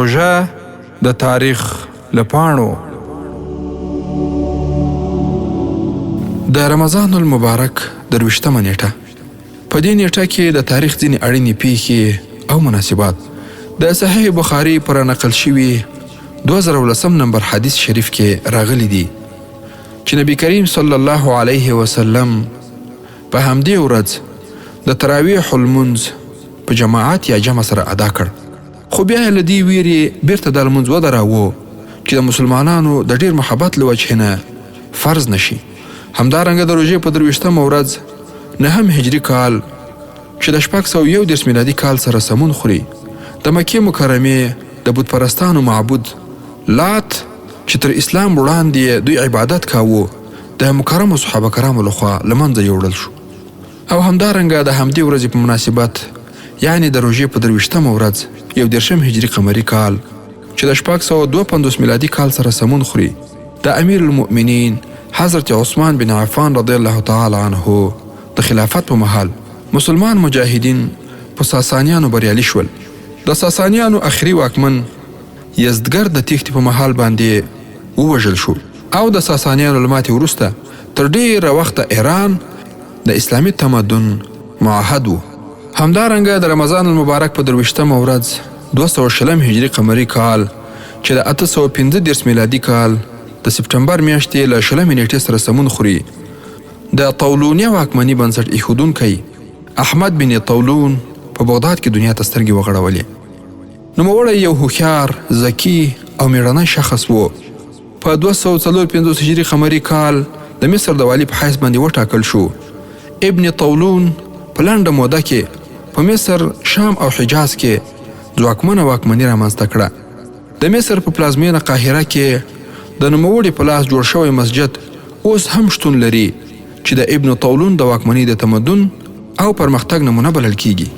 روژه د تاریخ له پاڼو. د رمضان المبارک 23مه نیټه. په دې نیټه کې د تاریخ ځینې اړینې پیښې او مناسبات د صحیح بخاري پر نقل شوي 2010 نمبر حدیث شریف کې راغلي دي چې نبی کریم صلی الله علیه وسلم په همدې ورځ د تراویح المنځ په جماعت یا جمع سره ادا کړ. خو بیا یې له دې ویرې بیرته د لمونځ ودراوه چې د مسلمانانو د ډېر محبت له وجهې نه فرض نشي. همدارنګه د روژې په 23مه ورځ 9 هجري کال چې د 611 میلادي کال سره سمون خوري د مکې مکرمې د بت پرستانو معبود لات چې تر اسلام وړاندې دوی عبادت کاوه د مکرمو صحابه کرامو لخوا له منځه یوړل شو. او همدارنګه د همدې ورځې په مناسبت یعنی د روژې په 23مه ورځ 11 هجري قمري کال چې د 652 میلادي کال سره سمون خوري د امیر المؤمنین حضرت عثمان بن عفان رضی الله تعالی عنه د خلافت په مهال مسلمان مجاهدین په ساسانیانو بریالي شول. د ساسانیانو اخري واکمن یزدګرد د تیښتې په مهال باندې ووژل شو او د ساسانیانو له ماتې وروسته تر ډېره وخته ایران د اسلامي تمدن معاهد و. همدارنګه د رمضان المبارک په 23مه ورځ 220 هجري قمري کال چې د 815 میلادي کال د سپټمبر میاشتې له 20 نیټې سره سمون خوري د طولونیه واکمني بنسټ ایښودونکی احمد بن طولون په بغداد کې دنیا ته سترګې وغړولې. نوموړی یو هوښیار، ذکي او مېړنی شخص و. په 254 هجري قمري کال د مصر د والي په حیث باندې وټاکل شو. ابن طولون په لنډه موده کې په مصر، شام او حجاز کې ځواکمنه واکمني رامنځته کړه. د مصر په پلازمینه قاهره کې د نوموړي په لاس جوړ شوی مسجد اوس هم شتون لري چې د ابن طولون د واکمنۍ د تمدن او پرمختګ نمونه بلل کیږي.